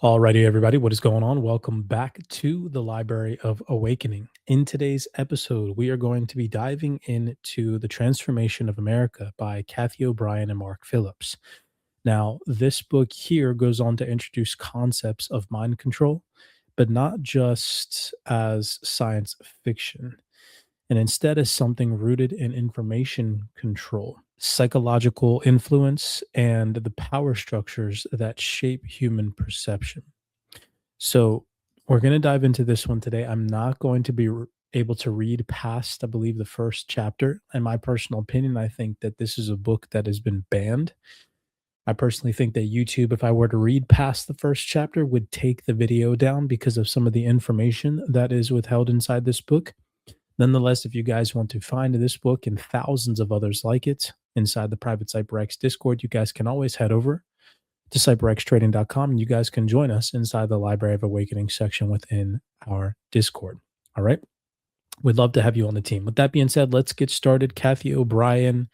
Alrighty, everybody, what is going on? Welcome back to the Library of Awakening. In today's episode, we are going to be diving into The Transformation of America by Cathy O'Brien and Mark Phillips. Now, this book here goes on to introduce concepts of mind control, but not just as science fiction, and instead as something rooted in information control, psychological influence, and the power structures that shape human perception. So we're going to dive into this one today. I'm not going to be able to read past, I believe, the first chapter. In my personal opinion, I think that this is a book that has been banned. I personally think that YouTube, if I were to read past the first chapter, would take the video down because of some of the information that is withheld inside this book. Nonetheless, if you guys want to find this book and thousands of others like it inside the private CyberX Discord, you guys can always head over to cyberxtrading.com and you guys can join us inside the Library of Awakening section within our Discord. All right. We'd love to have you on the team. With that being said, let's get started. Cathy O'Brien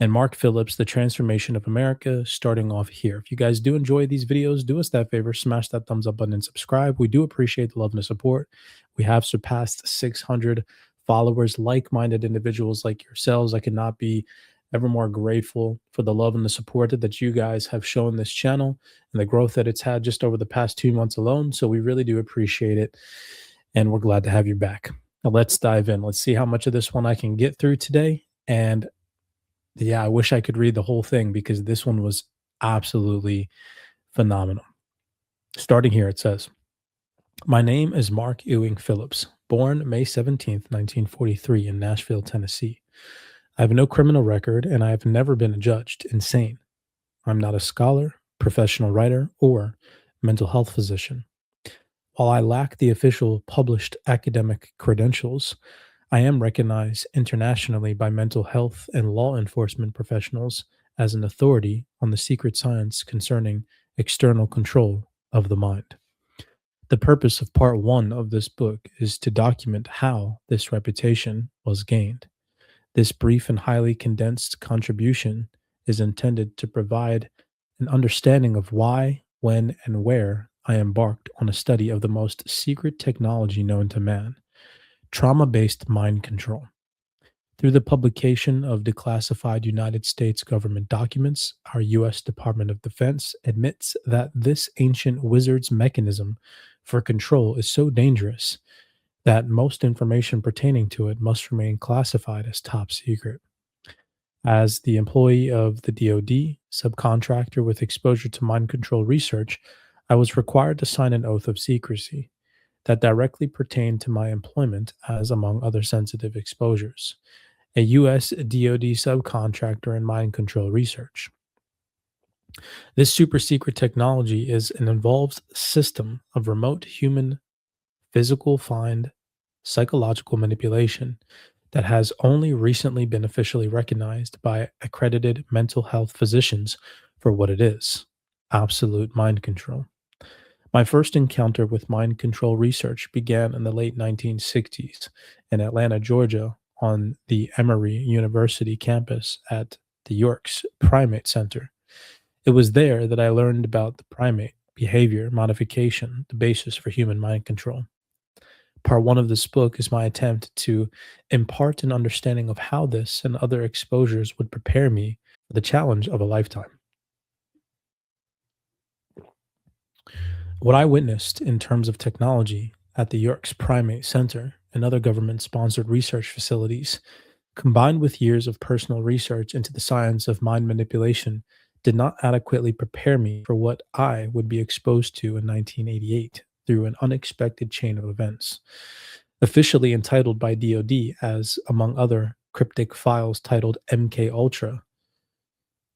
and Mark Phillips, The Transformation of America, starting off here. If you guys do enjoy these videos, do us that favor, smash that thumbs up button and subscribe. We do appreciate the love and the support. We have surpassed 600 followers, like-minded individuals like yourselves. I could not be ever more grateful for the love and the support that you guys have shown this channel and the growth that it's had just over the past 2 months alone. So we really do appreciate it, and we're glad to have you back. Now let's dive in. Let's see how much of this one I can get through today. And yeah, I wish I could read the whole thing because this one was absolutely phenomenal. Starting here, it says, "My name is Mark Ewing Phillips, born May 17th, 1943 in Nashville, Tennessee. I have no criminal record and I have never been judged insane. I'm not a scholar, professional writer, or mental health physician. While I lack the official published academic credentials, I am recognized internationally by mental health and law enforcement professionals as an authority on the secret science concerning external control of the mind. The purpose of part one of this book is to document how this reputation was gained. This brief and highly condensed contribution is intended to provide an understanding of why, when, and where I embarked on a study of the most secret technology known to man, trauma-based mind control. Through the publication of declassified United States government documents, our U.S. Department of Defense admits that this ancient wizard's mechanism for control is so dangerous that most information pertaining to it must remain classified as top secret. As the employee of the DoD, subcontractor with exposure to mind control research, I was required to sign an oath of secrecy that directly pertained to my employment as, among other sensitive exposures, a U.S. DoD subcontractor in mind control research. This super secret technology is an involved system of remote human physical find psychological manipulation that has only recently been officially recognized by accredited mental health physicians for what it is: absolute mind control. My first encounter with mind control research began in the late 1960s in Atlanta, Georgia, on the Emory University campus at the York's Primate Center. It was there that I learned about the primate behavior modification, the basis for human mind control. Part one of this book is my attempt to impart an understanding of how this and other exposures would prepare me for the challenge of a lifetime. What I witnessed in terms of technology at the York's Primate Center and other government sponsored research facilities, combined with years of personal research into the science of mind manipulation, did not adequately prepare me for what I would be exposed to in 1988 through an unexpected chain of events. Officially entitled by DoD as, among other cryptic files titled MK Ultra,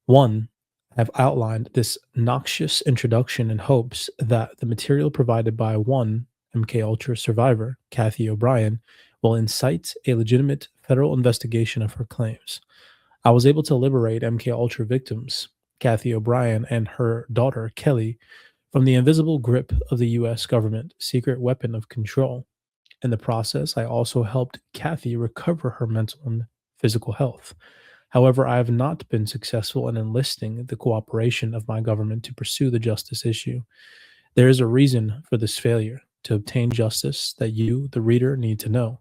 one, have outlined this noxious introduction in hopes that the material provided by one MK Ultra survivor, Cathy O'Brien, will incite a legitimate federal investigation of her claims. I was able to liberate MK Ultra victims, Cathy O'Brien and her daughter, Kelly, from the invisible grip of the U.S. government secret weapon of control. In the process, I also helped Cathy recover her mental and physical health. However, I have not been successful in enlisting the cooperation of my government to pursue the justice issue. There is a reason for this failure to obtain justice that you, the reader, need to know.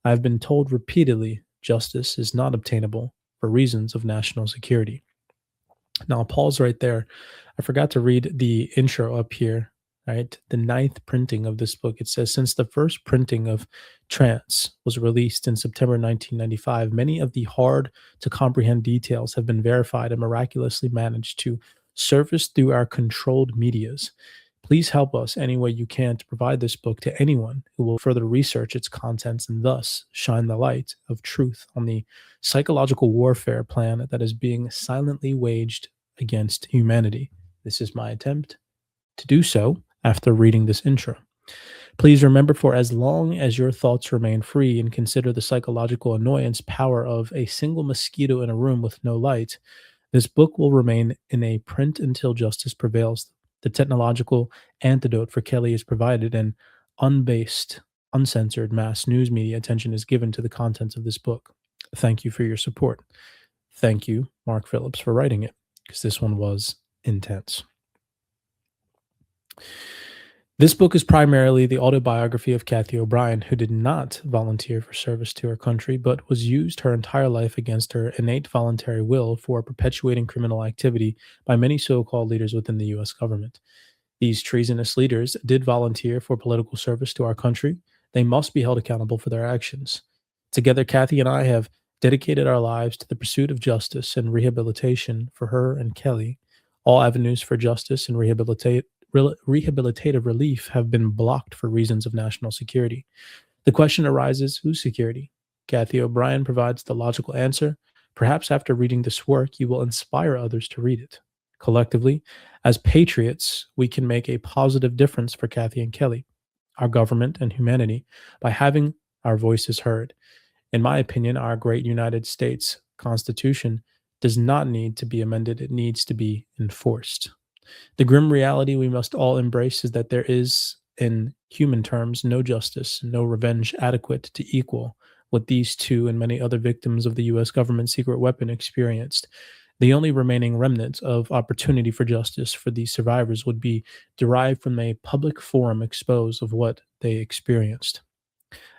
I have been told repeatedly justice is not obtainable for reasons of national security. Now, I'll pause right there. I forgot to read the intro up here, right? The ninth printing of this book. It says, since the first printing of Trance was released in September 1995, many of the hard to comprehend details have been verified and miraculously managed to surface through our controlled medias. Please help us any way you can to provide this book to anyone who will further research its contents and thus shine the light of truth on the psychological warfare plan that is being silently waged against humanity. This is my attempt to do so after reading this intro. Please remember, for as long as your thoughts remain free and consider the psychological annoyance power of a single mosquito in a room with no light, this book will remain in a print until justice prevails. The technological antidote for Kelly is provided, and unbased, uncensored mass news media attention is given to the contents of this book. Thank you for your support. Thank you, Mark Phillips, for writing it, because this one was intense. This book is primarily the autobiography of Cathy O'Brien, who did not volunteer for service to her country, but was used her entire life against her innate voluntary will for perpetuating criminal activity by many so called leaders within the US government. These treasonous leaders did volunteer for political service to our country. They must be held accountable for their actions. Together, Cathy and I have dedicated our lives to the pursuit of justice and rehabilitation for her and Kelly. All avenues for justice and rehabilitative relief have been blocked for reasons of national security. The question arises, whose security? Cathy O'Brien provides the logical answer. Perhaps after reading this work, you will inspire others to read it. Collectively, as patriots, we can make a positive difference for Cathy and Kelly, our government, and humanity by having our voices heard. In my opinion, our great United States Constitution does not need to be amended, it needs to be enforced. The grim reality we must all embrace is that there is, in human terms, no justice, no revenge adequate to equal what these two and many other victims of the US government secret weapon experienced. The only remaining remnant of opportunity for justice for these survivors would be derived from a public forum expose of what they experienced.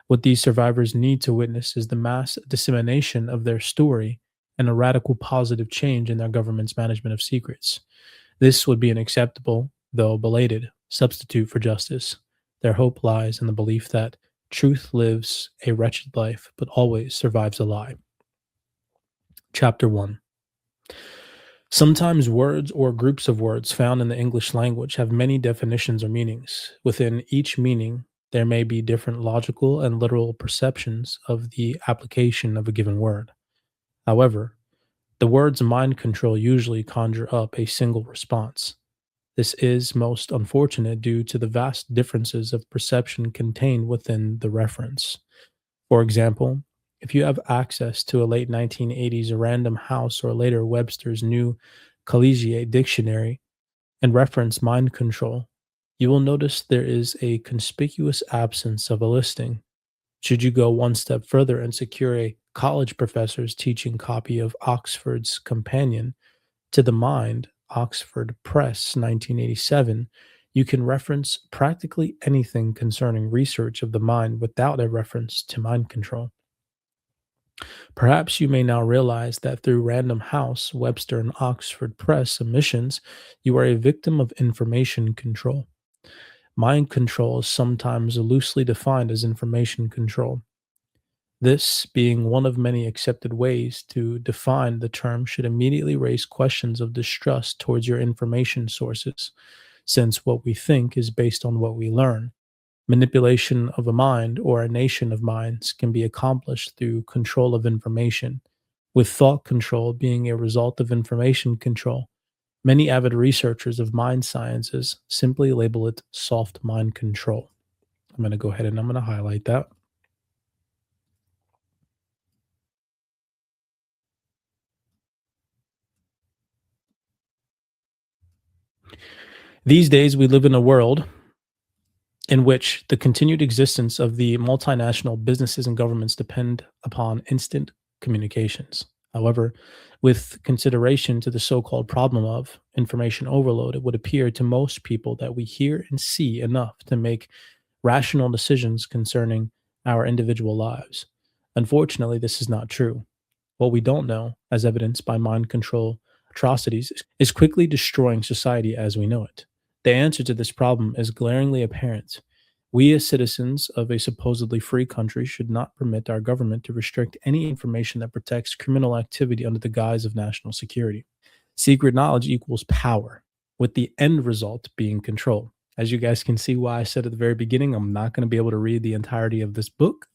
What these survivors need to witness is the mass dissemination of their story and a radical positive change in their government's management of secrets. This would be an acceptable, though belated, substitute for justice. Their hope lies in the belief that truth lives a wretched life, but always survives a lie. Chapter 1. Sometimes words or groups of words found in the English language have many definitions or meanings. Within each meaning, there may be different logical and literal perceptions of the application of a given word. However, the words mind control usually conjure up a single response. This is most unfortunate due to the vast differences of perception contained within the reference. For example, if you have access to a late 1980s Random House or later Webster's New Collegiate Dictionary and reference mind control, you will notice there is a conspicuous absence of a listing. Should you go one step further and secure a college professor's teaching copy of Oxford's Companion to the Mind, Oxford Press, 1987, you can reference practically anything concerning research of the mind without a reference to mind control. Perhaps you may now realize that through Random House, Webster, and Oxford Press submissions, you are a victim of information control. Mind control is sometimes loosely defined as information control. This, being one of many accepted ways to define the term, should immediately raise questions of distrust towards your information sources, since what we think is based on what we learn. Manipulation of a mind or a nation of minds can be accomplished through control of information, with thought control being a result of information control. Many avid researchers of mind sciences simply label it soft mind control. I'm going to go ahead and I'm going to highlight that. These days, we live in a world in which the continued existence of the multinational businesses and governments depend upon instant communications. However, with consideration to the so called problem of information overload, it would appear to most people that we hear and see enough to make rational decisions concerning our individual lives. Unfortunately, this is not true. What we don't know, as evidenced by mind control atrocities, is quickly destroying society as we know it. The answer to this problem is glaringly apparent. We, as citizens of a supposedly free country, should not permit our government to restrict any information that protects criminal activity under the guise of national security. Secret knowledge equals power, with the end result being control. As you guys can see, why I said at the very beginning, I'm not going to be able to read the entirety of this book.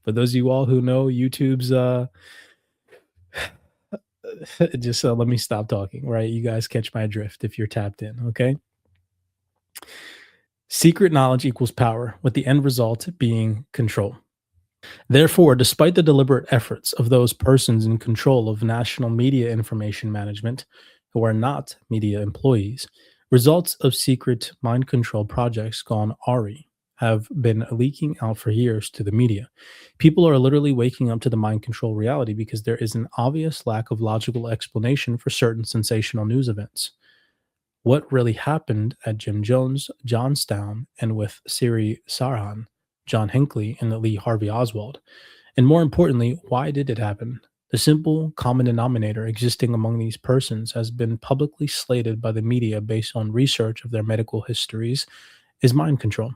For those of you all who know YouTube's just let me stop talking, right? You guys catch my drift if you're tapped in, okay? Secret knowledge equals power, with the end result being control. Therefore, despite the deliberate efforts of those persons in control of national media information management who are not media employees, results of secret mind control projects gone awry have been leaking out for years to the media. People are literally waking up to the mind control reality because there is an obvious lack of logical explanation for certain sensational news events. What really happened at Jim Jones, Johnstown, and with Siri Sarhan, John Hinckley, and Lee Harvey Oswald? And more importantly, why did it happen? The simple common denominator existing among these persons has been publicly slated by the media based on research of their medical histories is mind control.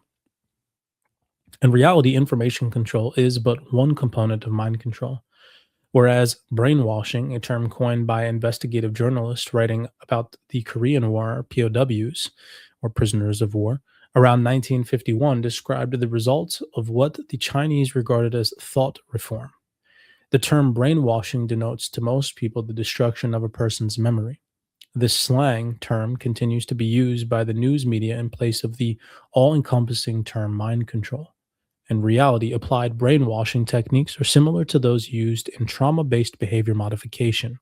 In reality, information control is but one component of mind control. Whereas brainwashing, a term coined by investigative journalists writing about the Korean War POWs, or prisoners of war, around 1951, described the results of what the Chinese regarded as thought reform. The term brainwashing denotes to most people the destruction of a person's memory. This slang term continues to be used by the news media in place of the all encompassing term mind control. In reality, applied brainwashing techniques are similar to those used in trauma based behavior modification.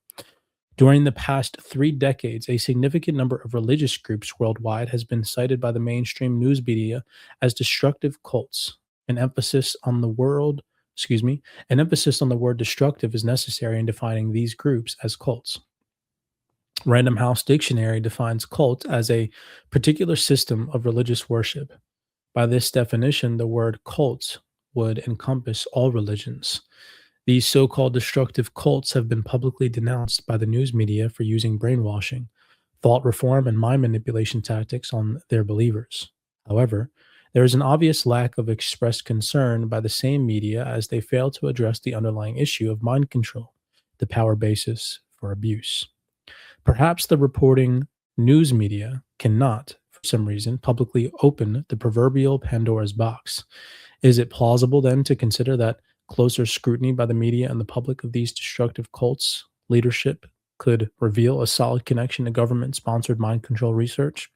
During the past 3 decades, a significant number of religious groups worldwide has been cited by the mainstream news media as destructive cults. An emphasis on the word, an emphasis on the word destructive is necessary in defining these groups as cults. Random House Dictionary defines cult as a particular system of religious worship. By this definition, the word cult would encompass all religions. These so called destructive cults have been publicly denounced by the news media for using brainwashing, thought reform, and mind manipulation tactics on their believers. However, there is an obvious lack of expressed concern by the same media as they fail to address the underlying issue of mind control, the power basis for abuse. Perhaps the reporting news media cannot, for some reason, publicly open the proverbial Pandora's box. Is it plausible then to consider that closer scrutiny by the media and the public of these destructive cults' leadership could reveal a solid connection to government sponsored mind control research?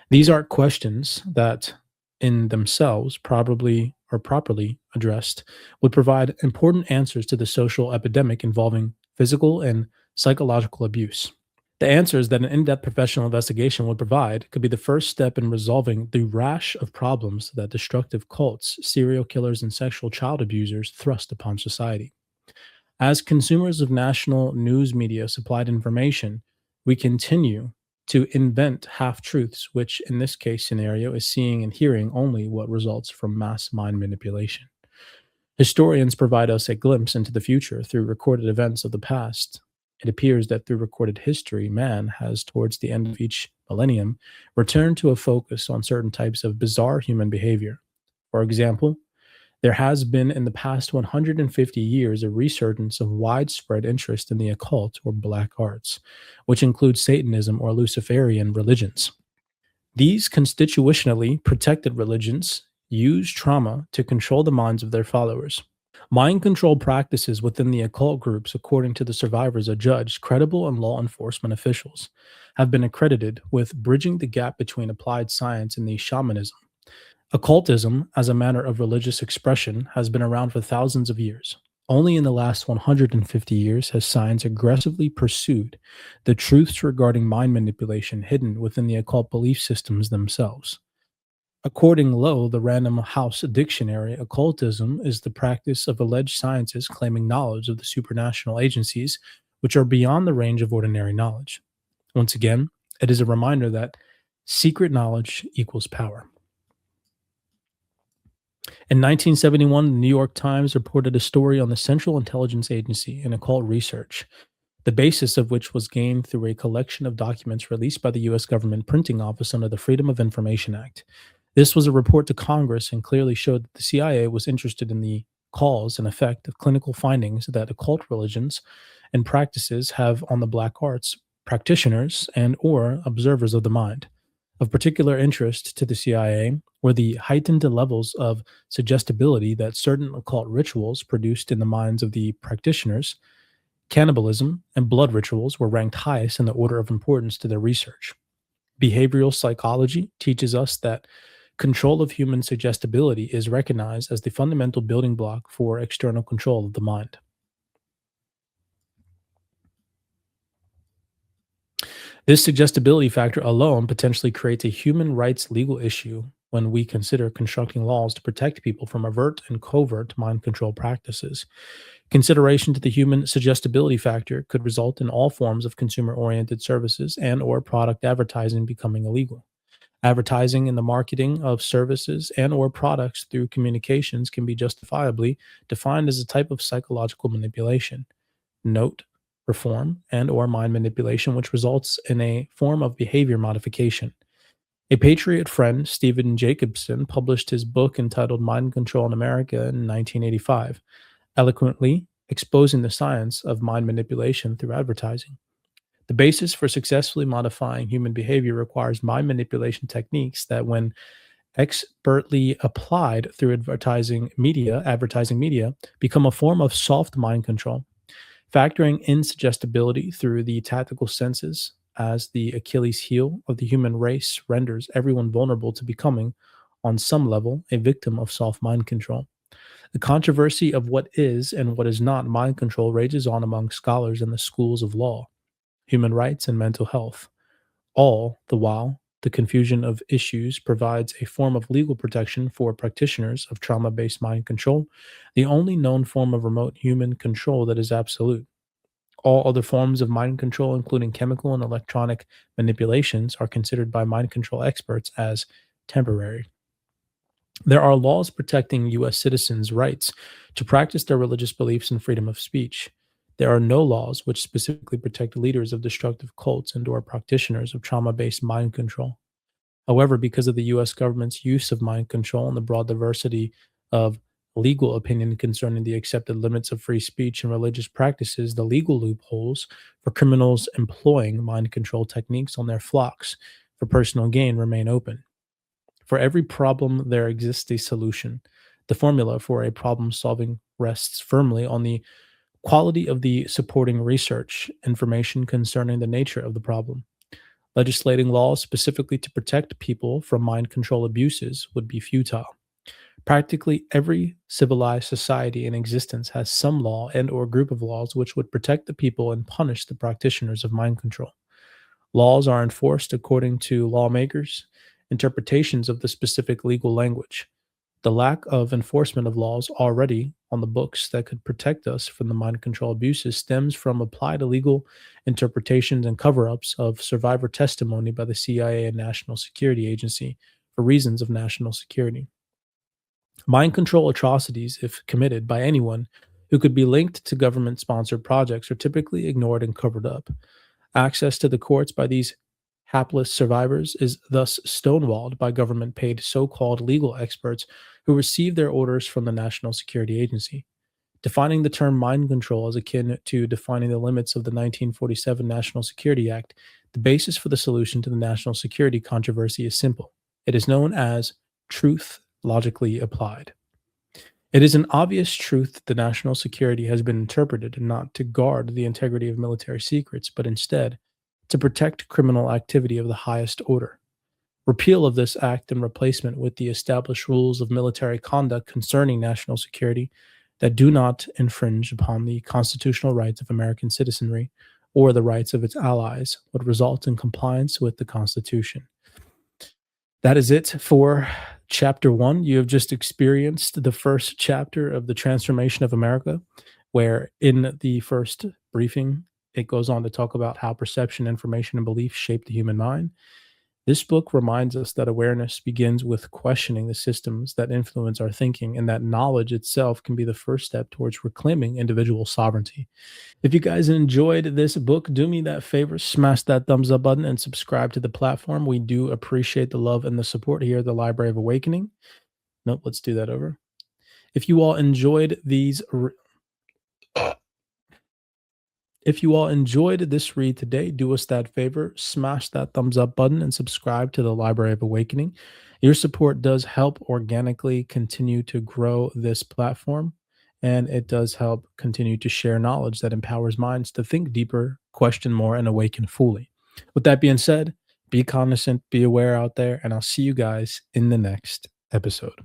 These are questions that, in themselves, probably or properly addressed, would provide important answers to the social epidemic involving physical and psychological abuse. The answers that an in depth professional investigation would provide could be the first step in resolving the rash of problems that destructive cults, serial killers, and sexual child abusers thrust upon society. As consumers of national news media supplied information, we continue to invent half truths, which in this case scenario is seeing and hearing only what results from mass mind manipulation. Historians provide us a glimpse into the future through recorded events of the past. It appears that through recorded history, man has, towards the end of each millennium, returned to a focus on certain types of bizarre human behavior. For example, there has been in the past 150 years a resurgence of widespread interest in the occult or black arts, which includes Satanism or Luciferian religions. These constitutionally protected religions use trauma to control the minds of their followers. Mind control practices within the occult groups, according to the survivors adjudged credible and law enforcement officials, have been accredited with bridging the gap between applied science and the shamanism. Occultism, as a manner of religious expression, has been around for thousands of years. Only in the last 150 years has science aggressively pursued the truths regarding mind manipulation hidden within the occult belief systems themselves. According Lowe, the Random House Dictionary, occultism is the practice of alleged scientists claiming knowledge of the supranational agencies which are beyond the range of ordinary knowledge. Once again, it is a reminder that secret knowledge equals power. In 1971, the New York Times reported a story on the Central Intelligence Agency and occult research, the basis of which was gained through a collection of documents released by the U.S. government printing office under the Freedom of Information Act. This was a report to Congress and clearly showed that the CIA was interested in the cause and effect of clinical findings that occult religions and practices have on the black arts practitioners and or observers of the mind. Of particular interest to the CIA were the heightened levels of suggestibility that certain occult rituals produced in the minds of the practitioners. Cannibalism and blood rituals were ranked highest in the order of importance to their research. Behavioral psychology teaches us that control of human suggestibility is recognized as the fundamental building block for external control of the mind. This suggestibility factor alone potentially creates a human rights legal issue when we consider constructing laws to protect people from overt and covert mind control practices. Consideration to the human suggestibility factor could result in all forms of consumer-oriented services and or product advertising becoming illegal. Advertising and the marketing of services and or products through communications can be justifiably defined as a type of psychological manipulation. Note, reform, and or mind manipulation which results in a form of behavior modification. A Patriot friend, Stephen Jacobson, published his book entitled Mind Control in America in 1985, eloquently exposing the science of mind manipulation through advertising. The basis for successfully modifying human behavior requires mind manipulation techniques that, when expertly applied through advertising media, become a form of soft mind control. Factoring in suggestibility through the tactical senses as the Achilles heel of the human race renders everyone vulnerable to becoming, on some level, a victim of soft mind control. The controversy of what is and what is not mind control rages on among scholars in the schools of law, human rights, and mental health. All the while, the confusion of issues provides a form of legal protection for practitioners of trauma based mind control, the only known form of remote human control that is absolute. All other forms of mind control, including chemical and electronic manipulations, are considered by mind control experts as temporary. There are laws protecting U.S. citizens' rights to practice their religious beliefs and freedom of speech. There are no laws which specifically protect leaders of destructive cults and or practitioners of trauma-based mind control. However, because of the U.S. government's use of mind control and the broad diversity of legal opinion concerning the accepted limits of free speech and religious practices, the legal loopholes for criminals employing mind control techniques on their flocks for personal gain remain open. For every problem, there exists a solution. The formula for a problem solving rests firmly on the quality of the supporting research information concerning the nature of the problem. Legislating laws specifically to protect people from mind control abuses would be futile. Practically every civilized society in existence has some law and or group of laws which would protect the people and punish the practitioners of mind control. Laws are enforced according to lawmakers' interpretations of the specific legal language. The lack of enforcement of laws already on the books that could protect us from the mind control abuses stems from applied illegal interpretations and cover ups of survivor testimony by the CIA and National Security Agency for reasons of national security. Mind control atrocities, if committed by anyone who could be linked to government sponsored projects, are typically ignored and covered up. Access to the courts by these hapless survivors is thus stonewalled by government paid so called legal experts who receive their orders from the National Security Agency. Defining the term mind control is akin to defining the limits of the 1947 National Security Act. The basis for the solution to the national security controversy is simple. It is known as truth logically applied. It is an obvious truth that the national security has been interpreted not to guard the integrity of military secrets, but instead to protect criminal activity of the highest order. Repeal of this act and replacement with the established rules of military conduct concerning national security that do not infringe upon the constitutional rights of American citizenry or the rights of its allies would result in compliance with the Constitution. That is it for Chapter 1, you have just experienced the first chapter of the Transformation of America, where in the first briefing, it goes on to talk about how perception, information, and belief shape the human mind. This book reminds us that awareness begins with questioning the systems that influence our thinking, and that knowledge itself can be the first step towards reclaiming individual sovereignty. If you guys enjoyed this book, do me that favor, smash that thumbs up button and subscribe to the platform. We do appreciate the love and the support here at the Library of Awakening. Nope, let's do that over. If you all enjoyed these If you all enjoyed this read today, do us that favor, smash that thumbs up button and subscribe to the Library of Awakening. Your support does help organically continue to grow this platform, and it does help continue to share knowledge that empowers minds to think deeper, question more, and awaken fully. With that being said, be cognizant, be aware out there, and I'll see you guys in the next episode.